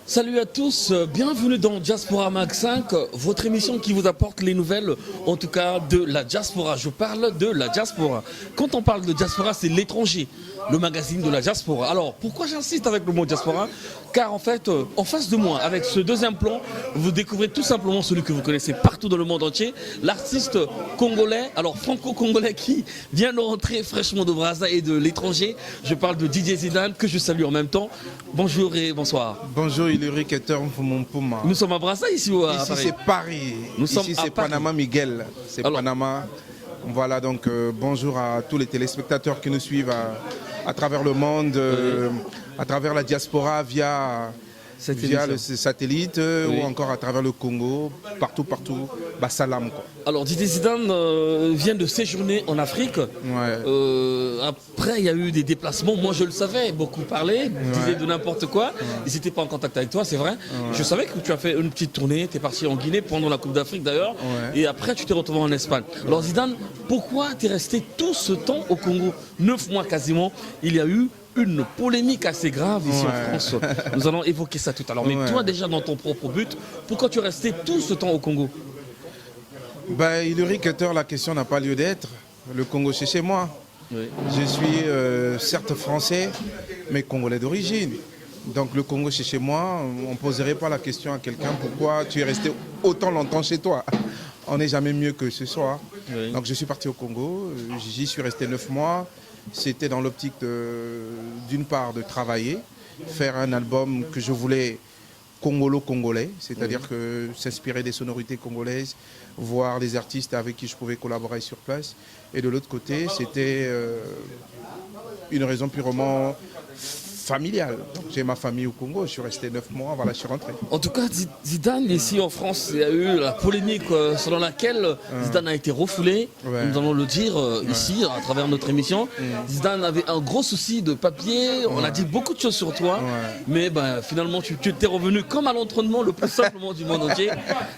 Salut à tous, bienvenue dans Diaspora Mag 5, votre émission qui vous apporte les nouvelles, en tout cas de la diaspora. Je parle de la diaspora. Quand on parle de diaspora, c'est l'étranger, le magazine de la diaspora. Alors, pourquoi j'insiste avec le mot diaspora? Car en fait, en face de moi, avec ce deuxième plan, vous découvrez tout simplement celui que vous connaissez partout dans le monde entier, l'artiste congolais, alors franco-congolais qui vient de rentrer fraîchement de Brazza et de l'étranger. Je parle de Didier Zidane, que je salue en même temps. Bonjour et bonsoir. Bonjour Illurik Eterme mon Puma. Nous sommes à Brazza ici ou à Ici Paris? c'est Paris. Ici c'est Panama Miguel. C'est Panama. Voilà donc bonjour à tous les téléspectateurs qui nous suivent à travers le monde, à travers la diaspora via le satellite ou encore à travers le Congo, partout, salam quoi. Alors Didier Zidane vient de séjourner en Afrique. Ouais. Après il y a eu des déplacements, moi je le savais, beaucoup parlaient, disaient de n'importe quoi. Ils n'étaient pas en contact avec toi, c'est vrai. Je savais que tu as fait une petite tournée, tu es parti en Guinée pendant la Coupe d'Afrique d'ailleurs. Et après tu t'es retrouvé en Espagne. Alors Zidane, pourquoi tu es resté tout ce temps au Congo? 9 mois quasiment, il y a eu une polémique assez grave ici en France. Nous allons évoquer ça tout à l'heure. Mais toi déjà dans ton propre but, pourquoi tu es resté tout ce temps au Congo? Illurik Eterme, la question n'a pas lieu d'être. Le Congo c'est chez moi. Je suis certes français, mais congolais d'origine. Donc le Congo c'est chez moi. On ne poserait pas la question à quelqu'un pourquoi tu es resté autant longtemps chez toi. On n'est jamais mieux que ce soir. Donc je suis parti au Congo, j'y suis resté 9 mois. C'était dans l'optique d'une part de travailler, faire un album que je voulais congolo-congolais, c'est-à-dire que s'inspirer des sonorités congolaises, voir les artistes avec qui je pouvais collaborer sur place. Et de l'autre côté, c'était une raison purement familiale. J'ai ma famille au Congo, je suis resté 9 mois, voilà, je suis rentré. En tout cas, Zidane, ici en France, il y a eu la polémique selon laquelle Zidane a été refoulé. Nous allons le dire ici, à travers notre émission. Zidane avait un gros souci de papier, on a dit beaucoup de choses sur toi, mais finalement tu t'es revenu comme à l'entraînement le plus simplement du monde entier.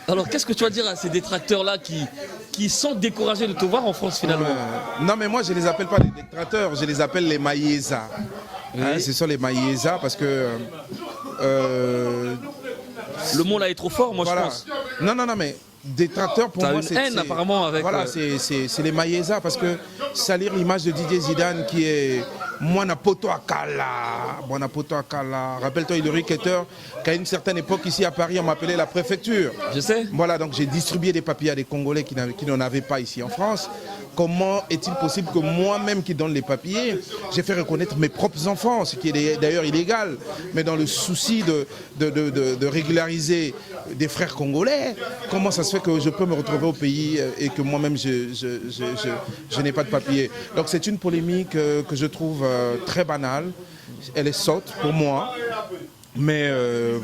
Alors qu'est-ce que tu vas dire à ces détracteurs-là qui sont découragés de te voir en France finalement? Non mais moi je ne les appelle pas les détracteurs, je les appelle les maïesa. Ce sont les maïesa parce que... le mot là est trop fort, moi je pense. Non, mais détracteur pour moi c'est... haine apparemment avec... Voilà, c'est les maïesa parce que salir l'image de Didier Zidane qui est... Mwana poto akala. Rappelle-toi Illurik Eterme qu'à une certaine époque ici à Paris on m'appelait la préfecture. Je sais. Voilà, donc j'ai distribué des papiers à des Congolais qui n'en avaient pas ici en France. Comment est-il possible que moi-même qui donne les papiers, j'ai fait reconnaître mes propres enfants, ce qui est d'ailleurs illégal, mais dans le souci de régulariser des frères congolais, comment ça se fait que je peux me retrouver au pays et que moi-même je n'ai pas de papiers? Donc c'est une polémique que je trouve très banale, elle est sotte pour moi, mais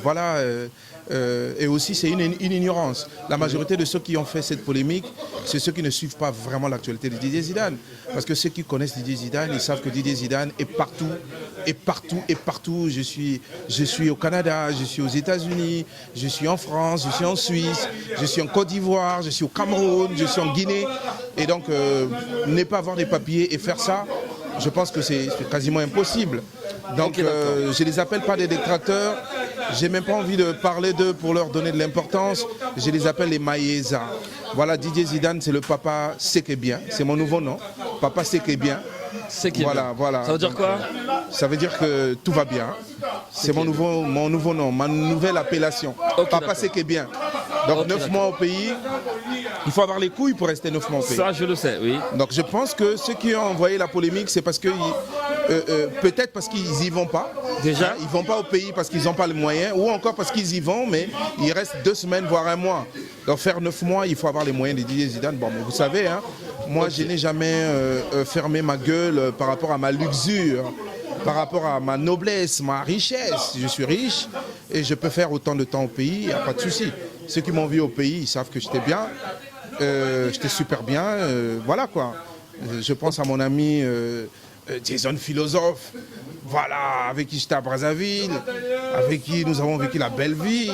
voilà... et aussi c'est une ignorance. La majorité de ceux qui ont fait cette polémique, c'est ceux qui ne suivent pas vraiment l'actualité de Didier Zidane. Parce que ceux qui connaissent Didier Zidane, ils savent que Didier Zidane est partout, et partout, et partout. Je suis au Canada, je suis aux États-Unis, je suis en France, je suis en Suisse, je suis en Côte d'Ivoire, je suis au Cameroun, je suis en Guinée. Et donc, ne pas avoir des papiers et faire ça, je pense que c'est quasiment impossible. Donc je ne les appelle pas des détracteurs, j'ai même pas envie de parler d'eux pour leur donner de l'importance, je les appelle les maïesa. Voilà, Didier Zidane c'est le papa c'est bien, c'est mon nouveau nom, papa c'est bien. Voilà. Ça veut dire quoi? Ça veut dire que tout va bien, c'est mon nouveau nom, ma nouvelle appellation, papa c'est bien. Donc 9 mois au pays, il faut avoir les couilles pour rester 9 mois au pays. Ça je le sais, oui. Donc je pense que ceux qui ont envoyé la polémique, c'est parce que peut-être parce qu'ils n'y vont pas. Déjà, ils ne vont pas au pays parce qu'ils n'ont pas les moyens, ou encore parce qu'ils y vont, mais il reste 2 semaines, voire 1 mois. Donc faire 9 mois, il faut avoir les moyens de Didier Zidane. Bon, mais vous savez, moi je n'ai jamais fermé ma gueule par rapport à ma luxure, par rapport à ma noblesse, ma richesse. Je suis riche et je peux faire autant de temps au pays, il n'y a pas de souci. Ceux qui m'ont vu au pays, ils savent que j'étais bien, j'étais super bien, voilà quoi. Je pense à mon ami Jason Philosophe, voilà, avec qui j'étais à Brazzaville, avec qui nous avons vécu la belle vie,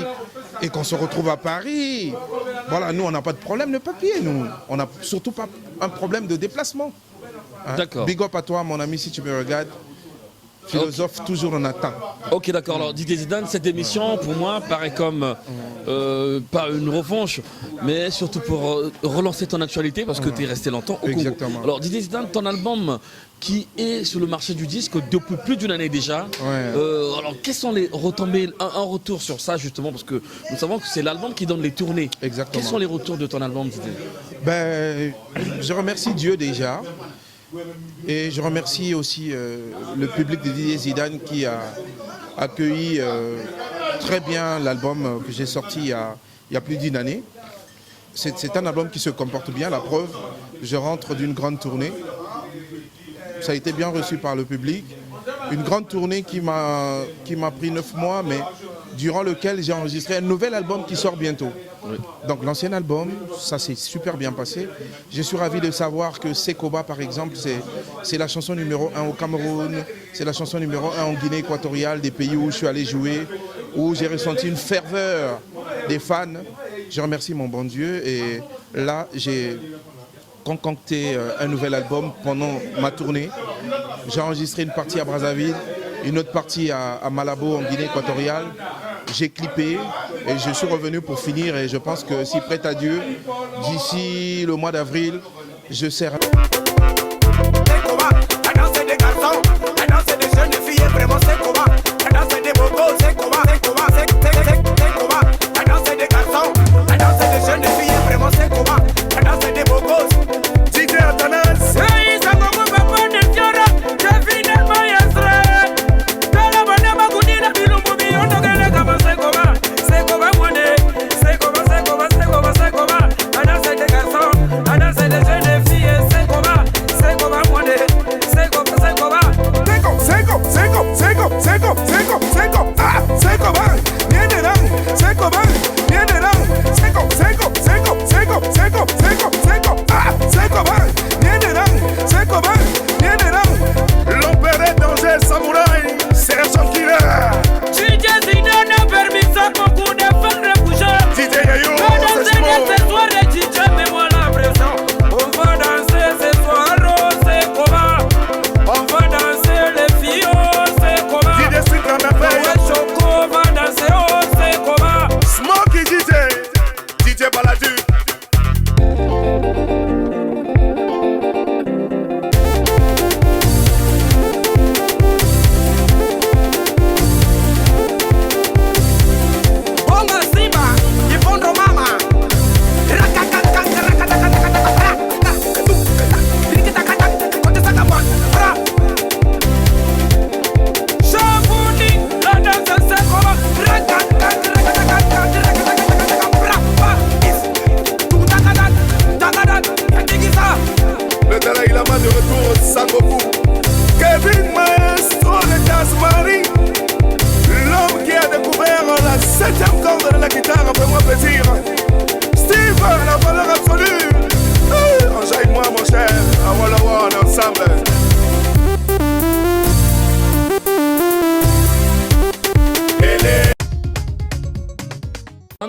et qu'on se retrouve à Paris. Voilà, nous on n'a pas de problème de papier, nous. On n'a surtout pas un problème de déplacement. D'accord. Big up à toi mon ami si tu me regardes. Philosophe, toujours on attend. Ok, d'accord. Alors, Didier Zidane, cette émission, pour moi, paraît comme pas une revanche, mais surtout pour relancer ton actualité, parce que tu es resté longtemps au Congo. Exactement. Alors, Didier Zidane, ton album qui est sur le marché du disque depuis plus d'une année déjà. Alors, quelles sont les retombées, un retour sur ça, justement, parce que nous savons que c'est l'album qui donne les tournées. Exactement. Quels sont les retours de ton album, Didier? Je remercie Dieu déjà. Et je remercie aussi le public de Didier Zidane qui a accueilli très bien l'album que j'ai sorti il y a plus d'une année. C'est un album qui se comporte bien, la preuve. Je rentre d'une grande tournée. Ça a été bien reçu par le public. Une grande tournée qui m'a pris 9 mois, mais durant lequel j'ai enregistré un nouvel album qui sort bientôt. Oui. Donc l'ancien album, ça s'est super bien passé. Je suis ravi de savoir que Sekoba, par exemple, c'est la chanson numéro 1 au Cameroun, c'est la chanson numéro 1 en Guinée équatoriale, des pays où je suis allé jouer, où j'ai ressenti une ferveur des fans. Je remercie mon bon Dieu et là, j'ai concocté un nouvel album pendant ma tournée. J'ai enregistré une partie à Brazzaville, une autre partie à Malabo en Guinée équatoriale. J'ai clippé et je suis revenu pour finir et je pense que si prête à Dieu, d'ici le mois d'avril, je serai...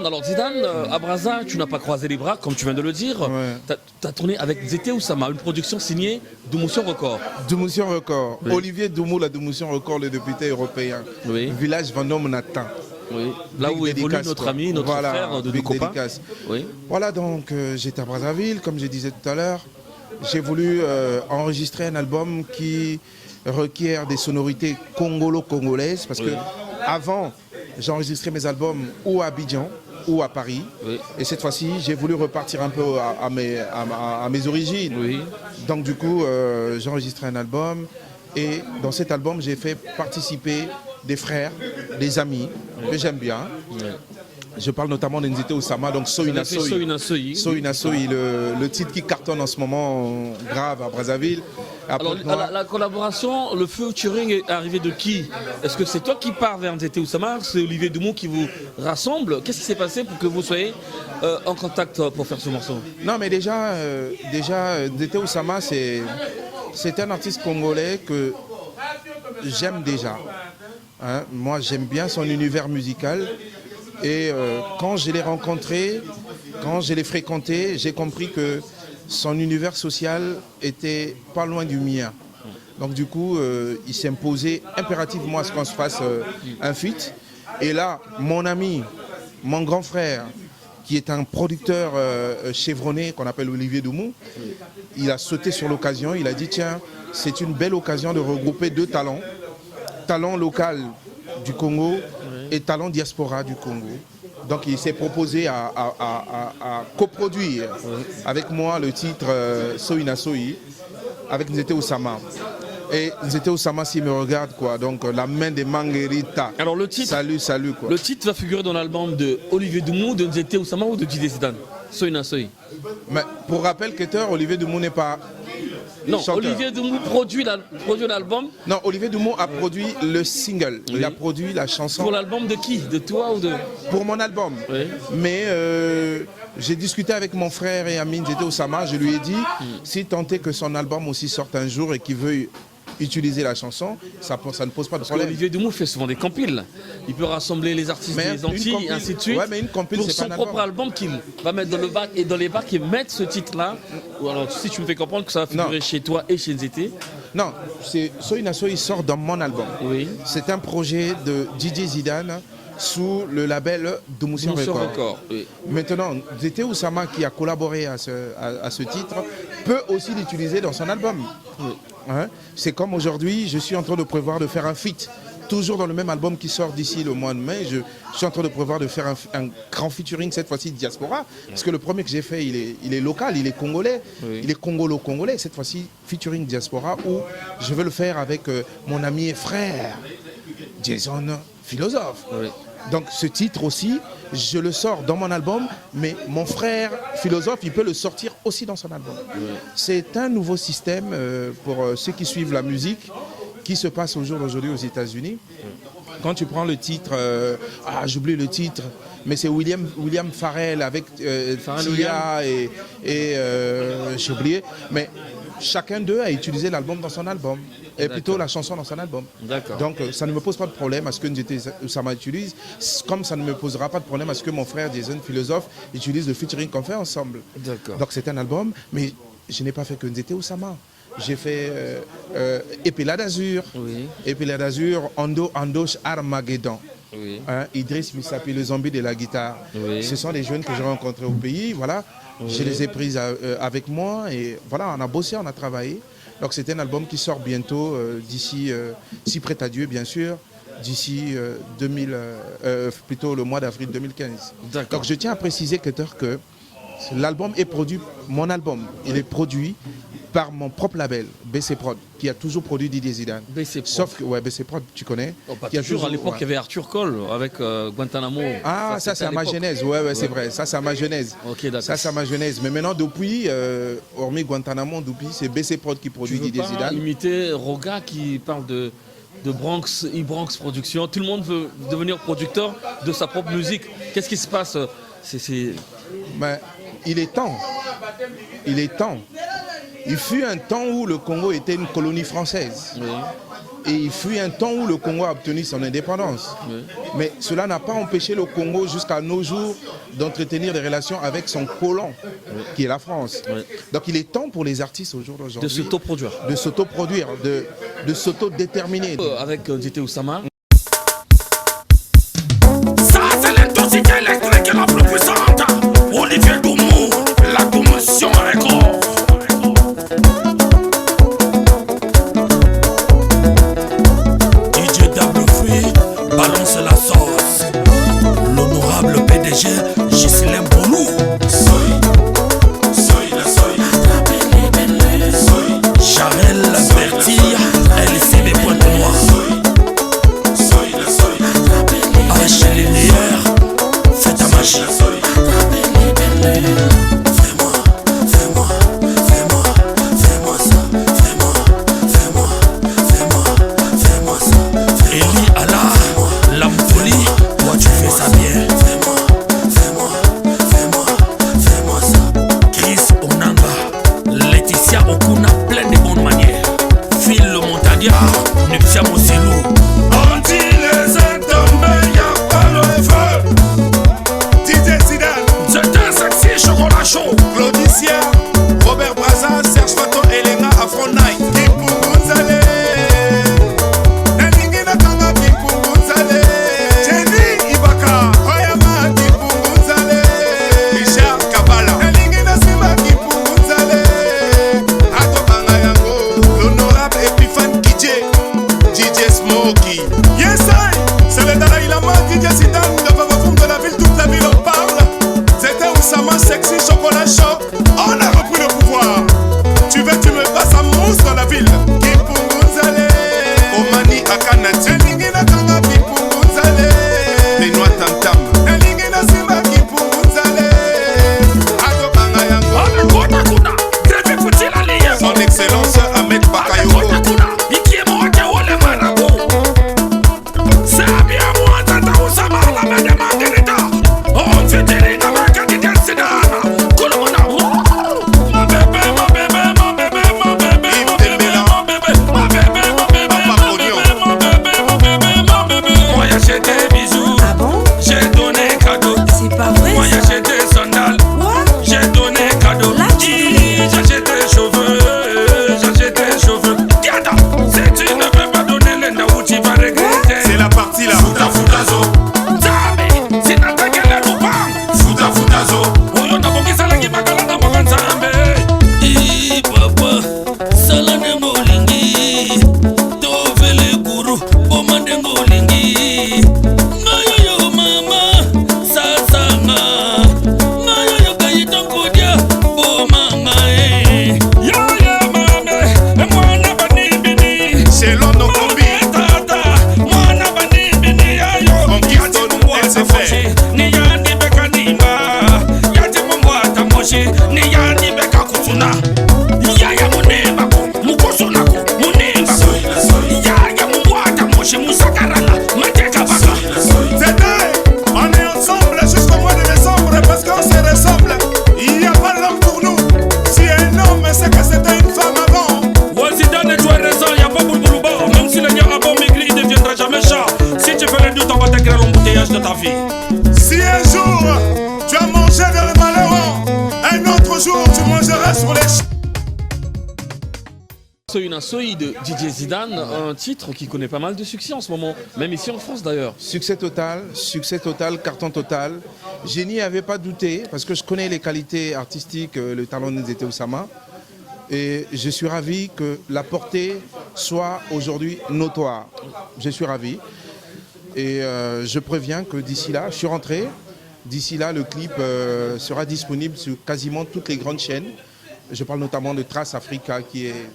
Alors Zidane, à Brazza, tu n'as pas croisé les bras, comme tu viens de le dire. Ouais. Tu as tourné avec Zété Oussama, une production signée Doumoussion Record. Doumoussion Record. Oui. Olivier Doumou, la Doumoussion Record, le député européen. Oui. Village Vendôme Nathan. Oui. Là où évolue notre ami, notre frère de nos copains. Oui. Voilà, donc j'étais à Brazzaville, comme je disais tout à l'heure. J'ai voulu enregistrer un album qui requiert des sonorités congolo-congolaises, parce que avant, j'enregistrais mes albums ou à Abidjan ou à Paris. Oui. Et cette fois-ci, j'ai voulu repartir un peu à mes origines. Oui. Donc du coup, j'ai enregistré un album. Et dans cet album, j'ai fait participer des frères, des amis que j'aime bien. Oui. Je parle notamment d'Nzete Oussama, donc Soina Soyi. Soina Soyi, le titre qui cartonne en ce moment grave à Brazzaville. Alors, la collaboration, le featuring est arrivé de qui? Est-ce que c'est toi qui pars vers Nzete Oussama? C'est Olivier Doumou qui vous rassemble? Qu'est-ce qui s'est passé pour que vous soyez en contact pour faire ce morceau? Non, mais déjà Nzete Oussama, c'est un artiste congolais que j'aime déjà. Hein? Moi, j'aime bien son univers musical. Et quand je l'ai rencontré, quand je l'ai fréquenté, j'ai compris que son univers social était pas loin du mien. Donc du coup, il s'est imposé impérativement à ce qu'on se fasse un feat. Et là, mon ami, mon grand frère, qui est un producteur chevronné qu'on appelle Olivier Doumou, il a sauté sur l'occasion, il a dit tiens, c'est une belle occasion de regrouper deux talents, talent local du Congo et talent diaspora du Congo. Donc il s'est proposé à coproduire avec moi le titre Soy na Soy avec Nzete Osama. Et Nzete Osama s'il me regarde quoi, donc la main des Manguerita. Alors le titre, salut quoi. Le titre va figurer dans l'album de Olivier Doumou, de Nzete Osama ou de Djidé Zidane? Soy na Soy. Mais pour rappel, Keter, Olivier Doumou n'est pas... Non, chanteur. Olivier Doumou produit l'album. Non, Olivier Doumou a produit le single. Oui. Il a produit la chanson. Pour l'album de qui? De toi ou de... Pour mon album. Oui. Mais j'ai discuté avec mon frère et ami Nzete Osama. Je lui ai dit, si tant est que son album aussi sorte un jour et qu'il veut utiliser la chanson, ça ne pose pas de problème. Olivier Doumou fait souvent des compiles. Il peut rassembler les artistes des Antilles et ainsi de suite. Ouais, mais une compile, pour son propre album qu'il va mettre dans le bac et dans les bacs et mettre ce titre-là. Ou alors si tu me fais comprendre que ça va figurer chez toi et chez Nzete. Non, Soy na Soy, il sort dans mon album. Oui. C'est un projet de Djidé Zidane sous le label Doumoussian Record. Oui. Maintenant, Nzete Osama qui a collaboré à ce titre peut aussi l'utiliser dans son album. Oui. Hein? C'est comme aujourd'hui, je suis en train de prévoir de faire un feat, toujours dans le même album qui sort d'ici le mois de mai. Je suis en train de prévoir de faire un grand featuring, cette fois-ci diaspora, parce que le premier que j'ai fait, il est local, il est congolais, il est congolo-congolais, cette fois-ci featuring diaspora, où je veux le faire avec mon ami et frère, Jason Philosophe. Oui. Donc ce titre aussi, je le sors dans mon album, mais mon frère Philosophe, il peut le sortir aussi dans son album. Oui. C'est un nouveau système pour ceux qui suivent la musique, qui se passe au jour d'aujourd'hui aux États-Unis. Quand tu prends le titre, j'oublie le titre, mais c'est William Farrell avec Tia et j'ai oublié, mais chacun d'eux a utilisé l'album dans son album, et plutôt la chanson dans son album. Donc ça ne me pose pas de problème à ce que Nzete Osama utilise, comme ça ne me posera pas de problème à ce que mon frère Jason Philosophe utilise le featuring qu'on fait ensemble. Donc c'est un album, mais je n'ai pas fait que Nzete Osama. J'ai fait Epela d'Azur, Epela d'Azur, Andoche Armageddon. Oui. Hein, Idriss Missapi, le zombie de la guitare. Oui. Ce sont des jeunes que j'ai rencontrés au pays, voilà. Oui. Je les ai prises avec moi et voilà, on a bossé, on a travaillé. Donc c'est un album qui sort bientôt, d'ici, si prêt à Dieu bien sûr, d'ici plutôt le mois d'avril 2015. Donc je tiens à préciser que l'album est produit, mon album, il est produit par mon propre label, BC Prod, qui a toujours produit Didier Zidane. Sauf que, BC Prod, tu connais. Qui a toujours, à l'époque, il y avait Arthur Cole avec Guantanamo. Ah, ça c'est à ma genèse, c'est vrai, ça c'est à ma genèse. Ça c'est à ma genèse. Mais maintenant, depuis, hormis Guantanamo, depuis, c'est BC Prod qui produit Didier Zidane. Imiter Roga qui parle de Bronx, e-Bronx Production. Tout le monde veut devenir producteur de sa propre musique. Qu'est-ce qui se passe? Ben, il est temps. Il est temps. Il fut un temps où le Congo était une colonie française. Oui. Et il fut un temps où le Congo a obtenu son indépendance. Oui. Mais cela n'a pas empêché le Congo jusqu'à nos jours d'entretenir des relations avec son colon, qui est la France. Oui. Donc il est temps pour les artistes au jour d'aujourd'hui de s'autoproduire. De s'autoproduire, de s'autodéterminer. Avec Nzete Osama. Ça c'est l'intensité électrique la plus puissante. Olivier Doumou, la Doumoussian Record. Balance la sauce. L'honorable PDG Ghislain Boulou. Soy la soy. Charel Berti, LCB Pointe Noire. Didier Zidane, le vavafoum de la ville, toute la ville en parle. C'était Oussama, sexy, chocolat chaud. On a repris le pouvoir. Tu veux, tu me passes à mousse dans la ville. Kipungunzale, Omani Akanati, Elingina Kanga Kipungunzale, les noix tam-tam, Elingina Simba Kipungunzale, Agobanga Yango, son excellence Ahmed Bakayoko. Si un jour tu as mangé de malheureux, un autre jour tu mangeras sur les Soy Soy de Didier Zidane, un titre qui connaît pas mal de succès en ce moment, même ici en France d'ailleurs. Succès total, carton total. Je n'y avais pas douté parce que je connais les qualités artistiques, le talent de Nzete Oussama. Et je suis ravi que la portée soit aujourd'hui notoire. Je suis ravi. Et je préviens que d'ici là, je suis rentré. D'ici là, le clip sera disponible sur quasiment toutes les grandes chaînes. Je parle notamment de Trace Africa qui est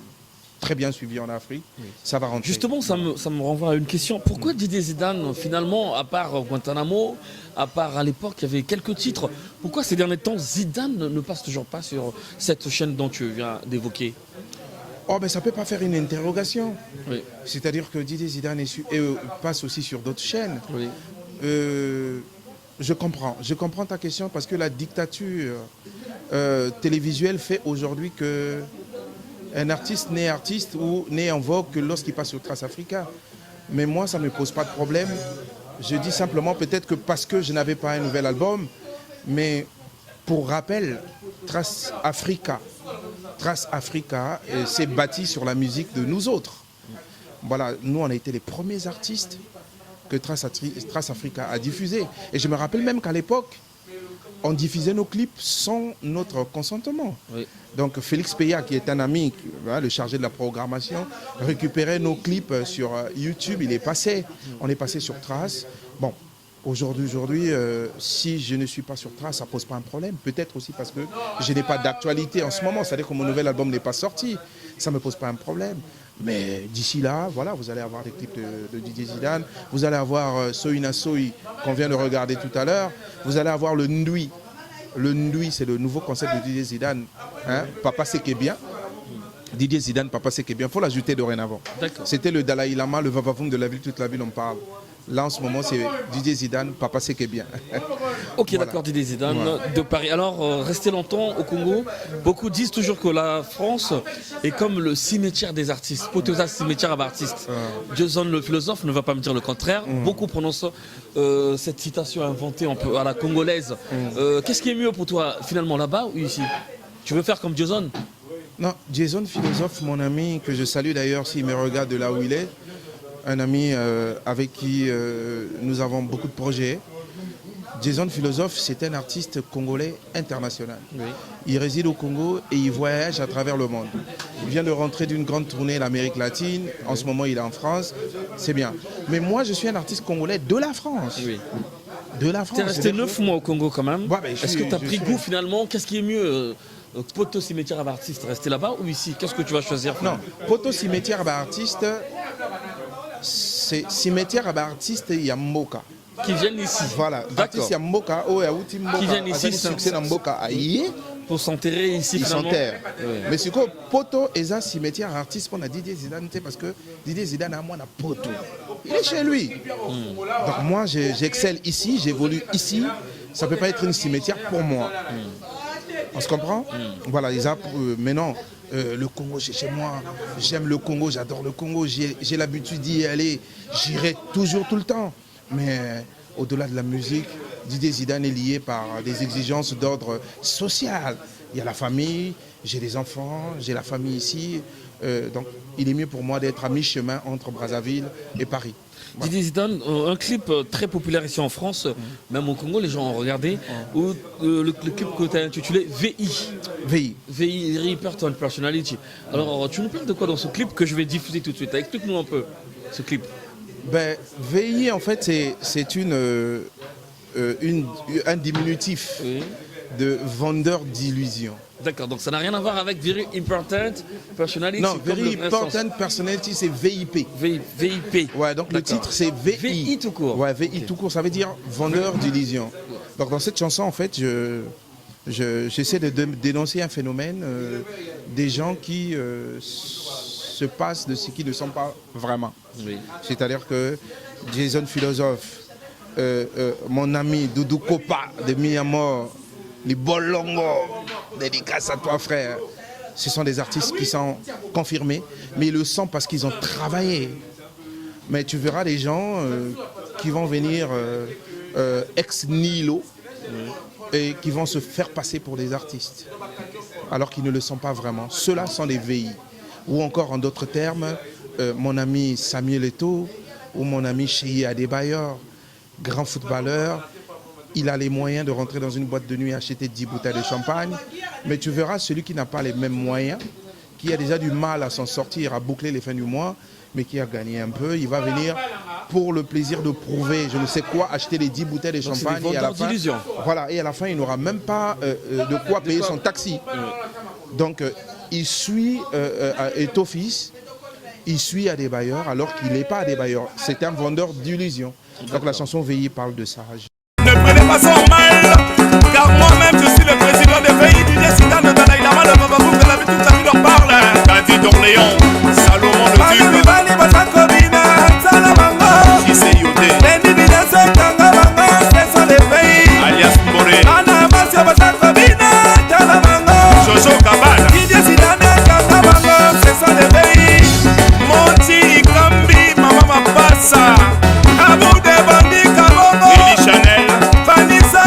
très bien suivi en Afrique. Oui. Ça va rentrer. Justement, ça me renvoie à une question. Pourquoi Didier Zidane, finalement, à part Guantanamo, à part à l'époque, il y avait quelques titres, pourquoi ces derniers temps, Zidane ne passe toujours pas sur cette chaîne dont tu viens d'évoquer? Oh, mais ça ne peut pas faire une interrogation. Oui. C'est-à-dire que Didier Zidane passe aussi sur d'autres chaînes. Oui. Je comprends ta question parce que la dictature télévisuelle fait aujourd'hui que un artiste n'est artiste ou n'est en vogue que lorsqu'il passe sur Trace Africa. Mais moi, ça ne me pose pas de problème. Je dis simplement peut-être que parce que je n'avais pas un nouvel album, mais pour rappel, Trace Africa s'est bâti sur la musique de nous autres. Voilà, nous on a été les premiers artistes que Trace Africa a diffusé. Et je me rappelle même qu'à l'époque, on diffusait nos clips sans notre consentement. Oui. Donc Félix Peya, qui est un ami, le chargé de la programmation, récupérait nos clips sur YouTube, on est passé sur Trace. Bon, aujourd'hui, si je ne suis pas sur Trace, ça ne pose pas un problème. Peut-être aussi parce que je n'ai pas d'actualité en ce moment, c'est-à-dire que mon nouvel album n'est pas sorti. Ça ne me pose pas un problème. Mais d'ici là, voilà, vous allez avoir des clips de Didier Zidane, vous allez avoir Soy Soy qu'on vient de regarder tout à l'heure, vous allez avoir le Ndui. Le Ndui, c'est le nouveau concept de Didier Zidane. Hein? Papa c'est qui est bien. Didier Zidane, Papa c'est qui est bien. Il faut l'ajouter dorénavant. C'était le Dalai Lama, le vavavoum de la ville, toute la ville en parle. Là, en ce moment, c'est Didier Zidane, Papa c'est qui est bien. Ok, voilà. D'accord, Didier Zidane de Paris. Alors, restez longtemps au Congo. Beaucoup disent toujours que la France est comme le cimetière des artistes. Potosa, cimetière à artistes. Jason, le philosophe, ne va pas me dire le contraire. Beaucoup prononcent cette citation inventée à la congolaise. Qu'est-ce qui est mieux pour toi, finalement, là-bas ou ici? Tu veux faire comme Jason? Non, Jason, philosophe, mon ami, que je salue d'ailleurs s'il me regarde de là où il est. Un ami avec qui nous avons beaucoup de projets. Jason Philosophe, c'est un artiste congolais international. Oui. Il réside au Congo et il voyage à travers le monde. Il vient de rentrer d'une grande tournée en Amérique latine. En ce moment, il est en France. C'est bien. Mais moi, je suis un artiste congolais de la France. Oui. De la France. Tu es resté 9 mois au Congo quand même. Ouais, ben, Est-ce que tu as pris goût finalement? Qu'est-ce qui est mieux Poto Cimetière Aba Artiste, rester là-bas ou ici? Qu'est-ce que tu vas choisir? Non, Poto Cimetière Aba Artiste, c'est Cimetière Aba Artiste Yamboka. Qui viennent ici. Voilà, artiste Yamboka, qui viennent ici, succès Mboka aïe. Pour s'enterrer ici Ils finalement. s'enterrent. Ouais. Mais c'est quoi Poto et ça cimetière artiste pour Didier Zidane, parce que Didier Zidane a moi na Poto. Il est chez lui. Donc moi j'excelle ici, j'évolue ici. Ça peut pas être une cimetière pour moi. On se comprend? Voilà, maintenant le Congo c'est chez moi. J'aime le Congo, j'adore le Congo. J'ai l'habitude d'y aller. J'irai toujours tout le temps. Mais au-delà de la musique, Didier Zidane est lié par des exigences d'ordre social. Il y a la famille, j'ai des enfants, j'ai la famille ici. Donc il est mieux pour moi d'être à mi-chemin entre Brazzaville et Paris. Voilà. Didier Zidane, un clip très populaire ici en France, même au Congo, les gens ont regardé, où, le clip que tu as intitulé VI. VI. VI, Very Important Personality. Alors, tu nous parles de quoi dans ce clip que je vais diffuser tout de suite? Explique-nous un peu ce clip. Ben, VI, en fait, c'est un diminutif de vendeur d'illusions. D'accord, donc ça n'a rien à voir avec Very Important Personality. Non, Very Important Personality, c'est VIP. VIP. Ouais, donc le titre, c'est VI. VI tout court. Ouais, VI tout court, ça veut dire vendeur d'illusions. Donc dans cette chanson, en fait, j'essaie de dénoncer un phénomène des gens qui se passent de ce qu'ils ne sont pas vraiment. Oui. C'est-à-dire que Jason Philosophe, mon ami Doudou Kopa de Miyamor, les Bolongo, dédicace à toi frère, ce sont des artistes qui sont confirmés, mais ils le sont parce qu'ils ont travaillé. Mais tu verras des gens qui vont venir ex nihilo et qui vont se faire passer pour des artistes, alors qu'ils ne le sont pas vraiment. Ceux-là sont des VI. Ou encore en d'autres termes, mon ami Samuel Eto'o ou mon ami Cheyi Adebayor, grand footballeur, il a les moyens de rentrer dans une boîte de nuit et acheter 10 bouteilles de champagne. Mais tu verras celui qui n'a pas les mêmes moyens, qui a déjà du mal à s'en sortir, à boucler les fins du mois, mais qui a gagné un peu, il va venir pour le plaisir de prouver, je ne sais quoi, acheter les 10 bouteilles de champagne. Et à la fin, voilà, et à la fin, il n'aura même pas de quoi payer son taxi. Donc, il suit Eto'o fils, il suit Adebayor alors qu'il n'est pas Adebayor. C'est un vendeur d'illusions. Donc la chanson VI parle de ça. Ne prenez pas ça en mal, car moi-même je suis le président des pays du Zidane de Dalai Lama, le Bababoum de la vie, toute sa vie leur parle. Daddy d'Orléans, Salomon le Duc, Gisé Yoté, alias Mbore, Jojo Kabana, Monty Kambi, Mama Mapassa, Abou de Bandi Kabongo, Lily Chanel, Vanessa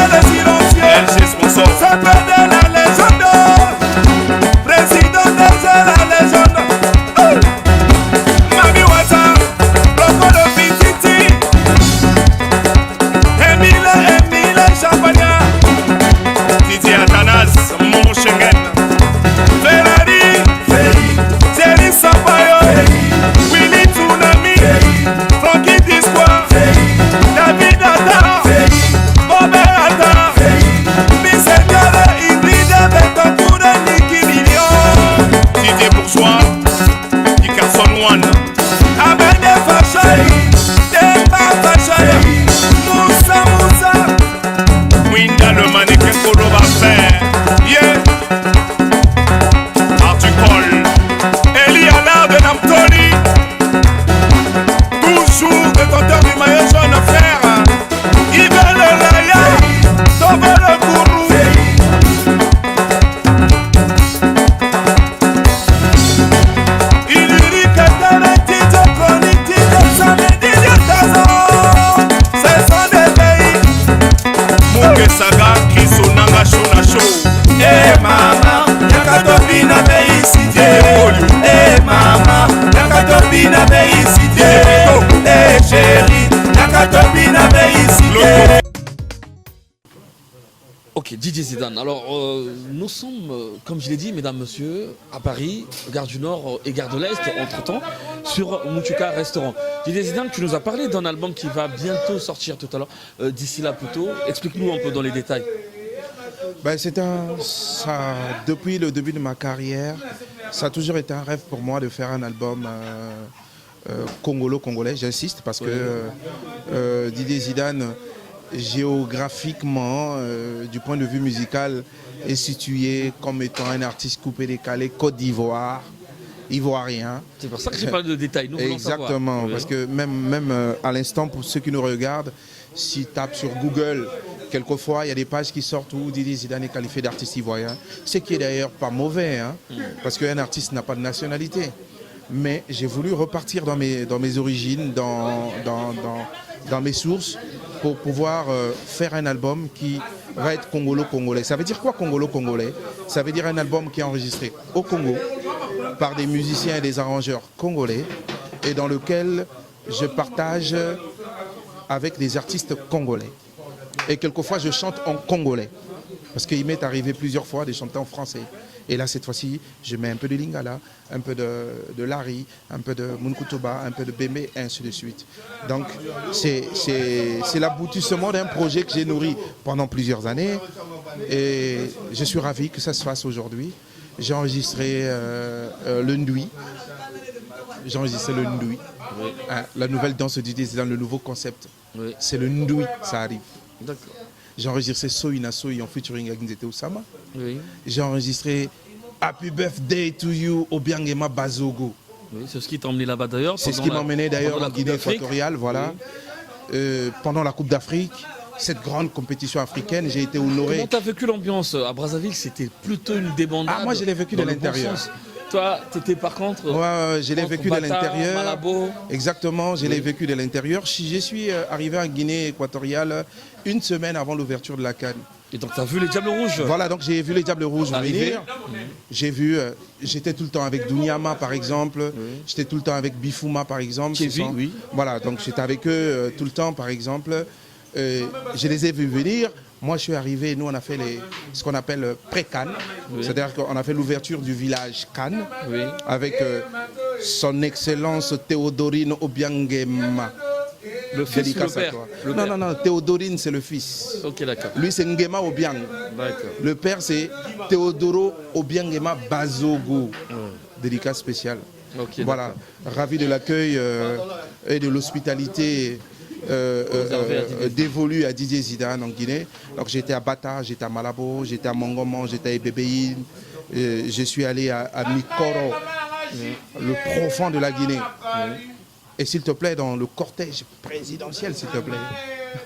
Ok, Didier Zidane. Alors, nous sommes, comme je l'ai dit, mesdames, messieurs, à Paris, gare du Nord et gare de l'Est, entre-temps, sur Mutuka Restaurant. Didier Zidane, tu nous as parlé d'un album qui va bientôt sortir tout à l'heure, d'ici là plutôt. Explique-nous un peu dans les détails. Ben, depuis le début de ma carrière, ça a toujours été un rêve pour moi de faire un album congolais, j'insiste, parce que Didier Zidane, géographiquement, du point de vue musical, est situé comme étant un artiste coupé décalé Côte d'Ivoire, ivoirien. C'est pour ça que j'ai parlé de détails. Nous voulons Exactement, savoir. parce que même à l'instant, pour ceux qui nous regardent, s'ils tapent sur Google, quelquefois il y a des pages qui sortent où Didier Zidane est qualifié d'artiste ivoirien, ce qui est d'ailleurs pas mauvais, hein, parce qu'un artiste n'a pas de nationalité. Mais j'ai voulu repartir dans mes origines, dans mes sources, pour pouvoir faire un album qui va être congolo-congolais. Ça veut dire quoi congolo-congolais? Ça veut dire un album qui est enregistré au Congo par des musiciens et des arrangeurs congolais et dans lequel je partage avec des artistes congolais. Et quelquefois je chante en congolais, parce qu'il m'est arrivé plusieurs fois de chanter en français. Et là, cette fois-ci, je mets un peu de Lingala, un peu de Lari, un peu de Munkutuba, un peu de Bembe, et ainsi de suite. Donc, c'est l'aboutissement d'un projet que j'ai nourri pendant plusieurs années. Et je suis ravi que ça se fasse aujourd'hui. J'ai enregistré le Ndui. J'ai enregistré le Ndui. Oui. La nouvelle danse du Didier Zidane, le nouveau concept. Oui. C'est le Ndui, ça arrive. D'accord. J'ai enregistré Soy na Soy en featuring avec Nzete Oussama. Oui. J'ai enregistré Happy Birthday to You Obiangema Bazogo. Oui, c'est ce qui t'a emmené là-bas d'ailleurs. C'est ce qui m'a emmené d'ailleurs en Guinée équatoriale, voilà. Oui. Pendant la Coupe d'Afrique, cette grande compétition africaine, j'ai été honoré. Comment tu as vécu l'ambiance à Brazzaville? C'était plutôt une débandade. Ah, moi je l'ai vécu de l'intérieur. Toi, tu étais par contre. Ouais, je l'ai vécu de l'intérieur. Malabo. Exactement, je l'ai vécu de l'intérieur. Je suis arrivé en Guinée équatoriale une semaine avant l'ouverture de la CAN. Et donc tu as vu les Diables Rouges? Voilà, donc j'ai vu les Diables Rouges venir. J'ai vu, j'étais tout le temps avec Dunyama par exemple. J'étais tout le temps avec Bifouma par exemple. Oui. Voilà, donc j'étais avec eux tout le temps par exemple. Je les ai vus venir. Moi, je suis arrivé, nous, on a fait ce qu'on appelle pré-Cannes. Oui. C'est-à-dire qu'on a fait l'ouverture du village Cannes avec son Excellence Théodorine Obiangema. Le fils ou le père? Non, Théodorine, c'est le fils. Ok, d'accord. Lui, c'est Ngema Obiang. D'accord. Le père, c'est Théodoro Obiangema Bazogo. Dédicace spéciale. Okay, voilà, ravi de l'accueil et de l'hospitalité dévolu à Didier Zidane en Guinée. Donc j'étais à Bata, j'étais à Malabo, j'étais à Mongoman, j'étais à Ebébéine, je suis allé à Mikoro, le profond de la Guinée. Et s'il te plaît, dans le cortège présidentiel, s'il te plaît.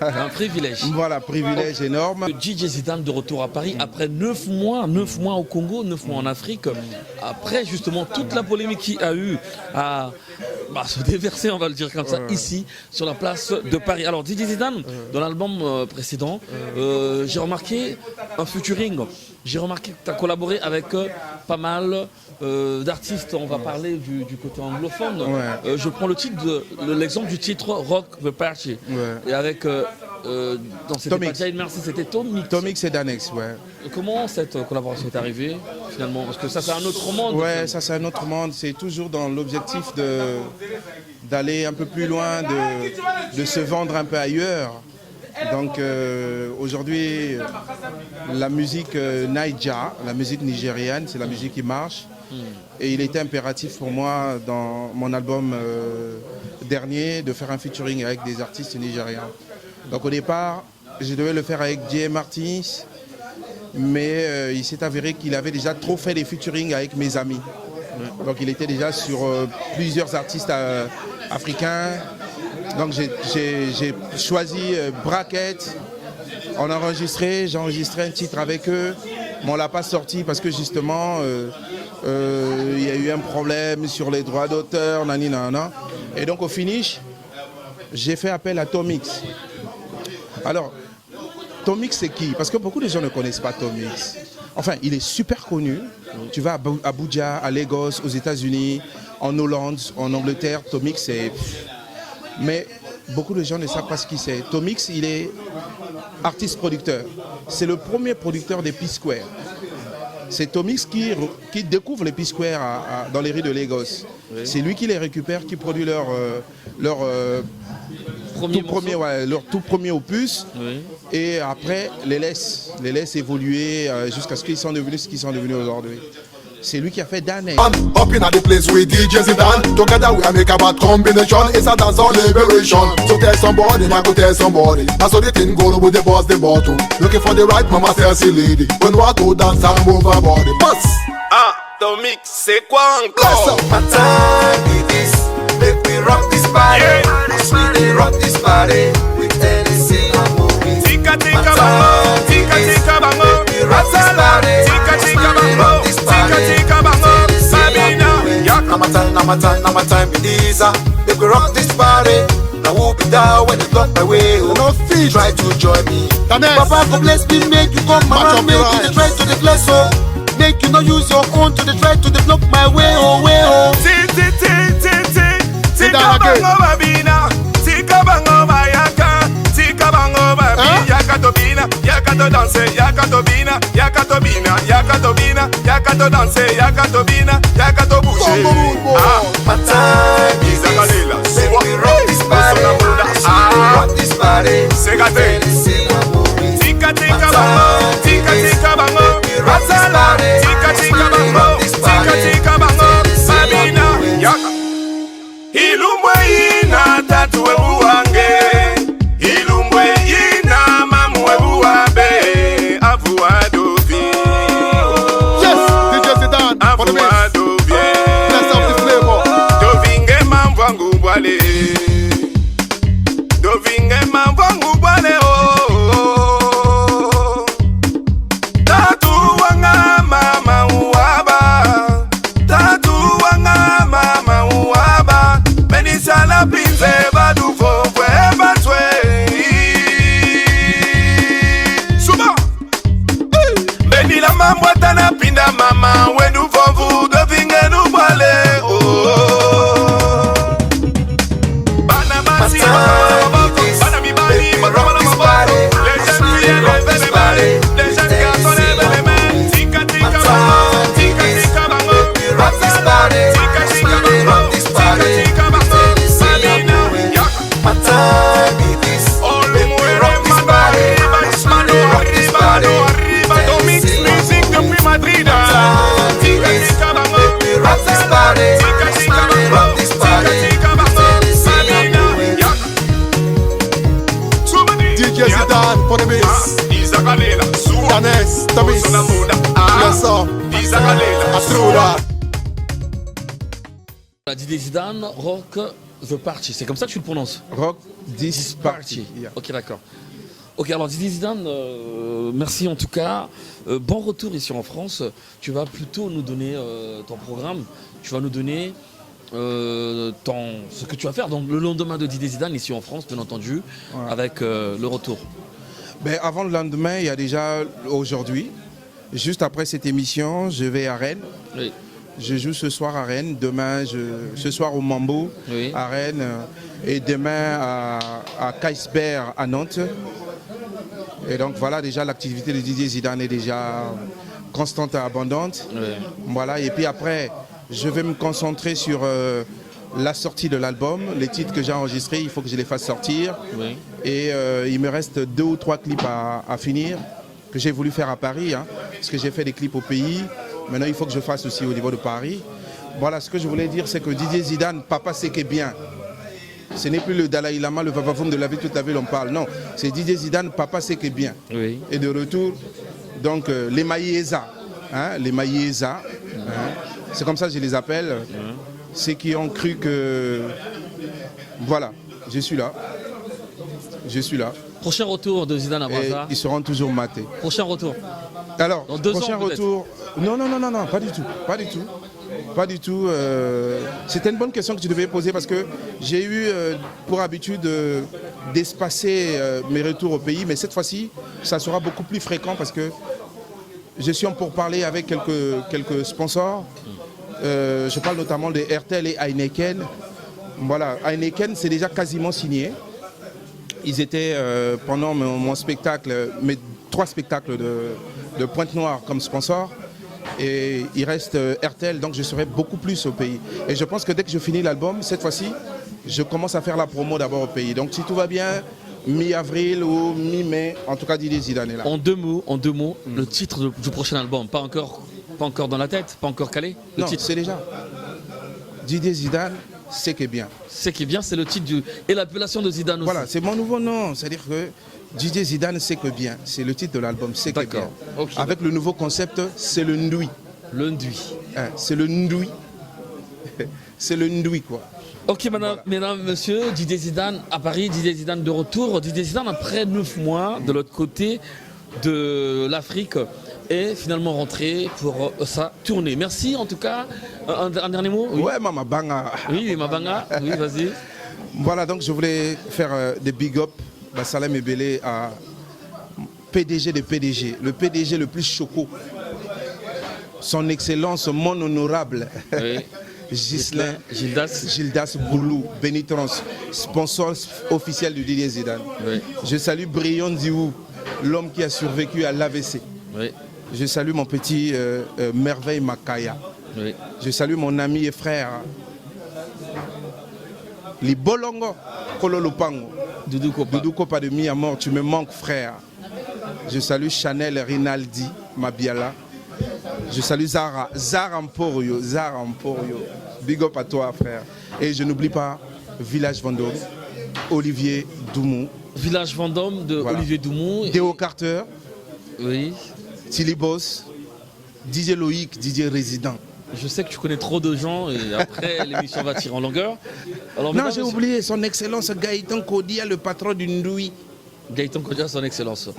Un privilège. Voilà, privilège énorme. Didier Zidane de retour à Paris après 9 mois au Congo, 9 mois en Afrique. Après justement toute la polémique qu'il a eu à se déverser, on va le dire comme ça, ici, sur la place de Paris. Alors Didier Zidane, dans l'album précédent, j'ai remarqué un featuring. J'ai remarqué que tu as collaboré avec pas mal d'artistes. On va parler du côté anglophone. Je prends l'exemple du titre Rock the Party. Et avec dans cette merci, c'était Tomix. Tomix et Danex, ouais. Comment cette collaboration est arrivée finalement? Parce que ça c'est un autre monde. Ouais, ça c'est un autre monde. C'est toujours dans l'objectif d'aller un peu plus loin, de se vendre un peu ailleurs. Donc aujourd'hui, la musique Naija, la musique nigériane, c'est la musique qui marche. Et il était impératif pour moi, dans mon album dernier, de faire un featuring avec des artistes nigérians. Donc au départ, je devais le faire avec J.M. Martins, mais il s'est avéré qu'il avait déjà trop fait des featuring avec mes amis. Donc il était déjà sur plusieurs artistes africains. Donc j'ai choisi Bracket, on a enregistré, j'ai enregistré un titre avec eux, mais on ne l'a pas sorti parce que justement il y a eu un problème sur les droits d'auteur, nanana. Et donc au finish, j'ai fait appel à Tomix. Alors, Tomix c'est qui? Parce que beaucoup de gens ne connaissent pas Tomix. Enfin, il est super connu. Tu vas à Abuja, à Lagos, aux États-Unis, en Hollande, en Angleterre, Tomix c'est... Mais beaucoup de gens ne savent pas ce qu'il c'est. Tomix, il est artiste-producteur. C'est le premier producteur des P-Square. C'est Tomix qui découvre les P-Square dans les rues de Lagos. Oui. C'est lui qui les récupère, qui produit leur tout premier opus. Oui. Et après les laisse évoluer jusqu'à ce qu'ils sont devenus ce qu'ils sont devenus aujourd'hui. C'est lui qui a fait Danet. Up in the place with DJ Zidane. Together we make a bad combination. It's a dance on liberation. So tell somebody, now go tell somebody. That's how the thing go with the boss, the bottle. Looking for the right mama, sexy lady. When we go dance and move our body. Bus. Tomix, c'est quoi encore? My time it is. Make me rock this body. Yeah. Rock this body. With anything I'm moving. Tika tika bango, tika tika bango. Rock this body. Tika tika bango, tika tika bango. Sabina, yak. Now my time it is. Make me rock this body. Now who be down when you block my way? No feet. Try to join me. Papa go bless me, make you come around, make you try to the bless oh. Make you not use your own to the try to develop my way oh. Tika bango babina, tika bango bayaka, tika bango babi, yaka tobina, yaka to danse, yaka tobina, yaka tobina, yaka tobina, yaka to danse, yaka tobina, yaka to bouger. My time is Zakalela, make me rock this body, rock this body. C'est gâté. Tika tika bango, tika tika bango, rasala, tika tika bango, tika tika bango, sabina, yaka. Ilumbwe ina tatu webu wange, ilumbwe ina mamu webu wabe, avuwa dovi. Yes, DJ Zidane, avuwa dovi. Let's have the flavor. Dovinge mamvangu bwale, dovinge mamvangu bwale oh. Tatu wanga mama uwaba, tatu wanga mama uwaba. Sala pinze badu fofwe batwe Suba Beni la mambo tana pinda mama Wendu fofu dovinge nubale oh. Bana masi Bana mi bani Bana maboko Les jeunes filles lèvent les mains Les jeunes garçons lèvent les mains Tika tika bango Tika tika bango Rock this body. Tika tika bango Tika tika bango My time it is. Make me rock this body. Rock this body. Tomix music depuis Madrid. Make me rock this body. Rock this body. DJ Zidane for the bass. Danes, Tomix. Yes sir. Asruda. DJ Zidane, Rock the Party, c'est comme ça que tu le prononces? Rock this party. Yeah. Ok, d'accord. Ok, alors DJ Zidane, merci en tout cas. Bon retour ici en France. Tu vas plutôt nous donner ton programme. Tu vas nous donner ce que tu vas faire donc, le lendemain de DJ Zidane ici en France, bien entendu, ouais. Avec le retour. Ben, avant le lendemain, il y a déjà aujourd'hui. Juste après cette émission, je vais à Rennes. Oui. Je joue ce soir à Rennes, demain, ce soir au Mambo oui. À Rennes et demain à Kaisberg à Nantes. Et donc voilà, déjà l'activité de DJ Zidane est déjà constante et abondante. Oui. Voilà, et puis après, je vais me concentrer sur la sortie de l'album, les titres que j'ai enregistrés, il faut que je les fasse sortir. Oui. Et il me reste 2 ou 3 clips à finir, que j'ai voulu faire à Paris, hein, parce que j'ai fait des clips au pays. Maintenant, il faut que je fasse aussi au niveau de Paris. Voilà, ce que je voulais dire, c'est que DJ Zidane, papa c'est qui est bien. Ce n'est plus le Dalai Lama, le Vavavoum de la ville, toute la ville, on parle. Non, c'est DJ Zidane, papa c'est qui est bien. Oui. Et de retour, donc les Maïeza. Hein, les Maïeza. Hein, c'est comme ça que je les appelle. Ceux qui ont cru que... Voilà, je suis là. Je suis là. Prochain retour de Zidane à Brazza. Ils seront toujours matés. Prochain retour. Alors, prochain retour. Non, pas du tout. Pas du tout. C'était une bonne question que tu devais poser parce que j'ai eu pour habitude d'espacer mes retours au pays, mais cette fois-ci, ça sera beaucoup plus fréquent parce que je suis en pourparlers avec quelques sponsors. Je parle notamment de RTL et Heineken. Voilà, Heineken, c'est déjà quasiment signé. ils étaient pendant mon spectacle, mes 3 spectacles de Pointe-Noire comme sponsor. Et il reste RTL, donc je serai beaucoup plus au pays. Et je pense que dès que je finis l'album, cette fois-ci, je commence à faire la promo d'abord au pays. Donc si tout va bien, mi-avril ou mi-mai, en tout cas Didier Zidane est là. En deux mots, le titre du prochain album, pas encore dans la tête, pas encore calé. Le Non, titre, c'est déjà. Didier Zidane, c'est qui est bien. c'est qui est bien, c'est le titre et l'appellation de Zidane aussi. Voilà, c'est mon nouveau nom. C'est-à-dire que Didier Zidane, c'est que bien. C'est le titre de l'album, c'est que bien. D'accord. Ok. Avec le nouveau concept, c'est le Ndui. Le Ndui. Hein, c'est le Ndui. C'est le Ndui, quoi. Ok, mesdames, messieurs, Didier Zidane à Paris, Didier Zidane de retour. Didier Zidane, après 9 mois de l'autre côté de l'Afrique, est finalement rentré pour sa tournée. Merci en tout cas. Un dernier mot. Oui, Ouais, Mama Banga. oui Mabanga. Oui, vas-y. Voilà, donc je voulais faire des big up, Salem Ebele à PDG des PDG, le PDG le plus choco. Son Excellence, mon honorable. Oui. Gildas Boulou, Bénitrans, sponsor officiel du Didier Zidane. Oui. Je salue Brion Diou, l'homme qui a survécu à l'AVC. Oui. Je salue mon petit Merveille Makaya. Oui. Je salue mon ami et frère Libolongo Kololopango. Doudou Kopa. Doudou Kopa de Mi à mort, tu me manques frère. Je salue Chanel Rinaldi Mabiala. Je salue Zara Emporio. Big up à toi frère. Et je n'oublie pas Village Vendôme, Olivier Doumou. Village Vendôme de Voilà. Olivier Doumou. Théo Carter, Oui. Tilly Boss, DJ Loïc, DJ Résident. Je sais que tu connais trop de gens et après l'émission va tirer en longueur. Alors, Non, mesdames, j'ai messieurs, oublié son excellence Gaëtan Kodia, le patron du Ndoui. Gaëtan Kodia, son excellence.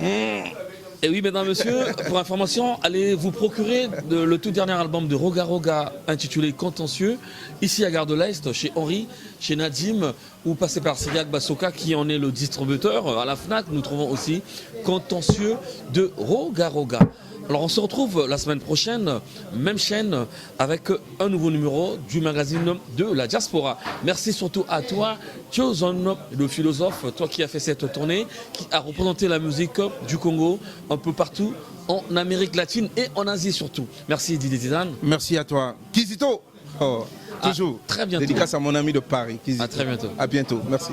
Et oui, mesdames, messieurs, pour information, allez vous procurer le tout dernier album de Roga Roga intitulé Contentieux, ici à Gare de l'Est, chez Henri, chez Nadim, ou passez par Syriac Bassoka qui en est le distributeur. À la FNAC, nous trouvons aussi Contentieux de Roga Roga. Alors on se retrouve la semaine prochaine, même chaîne, avec un nouveau numéro du magazine de la diaspora. Merci surtout à toi, Thiozon, le philosophe, toi qui as fait cette tournée, qui a représenté la musique du Congo un peu partout en Amérique latine et en Asie surtout. Merci Didier Zidane. Merci à toi. Kizito, oh, toujours. très bientôt. Dédicace à mon ami de Paris, Kizito. À très bientôt. À bientôt. Merci.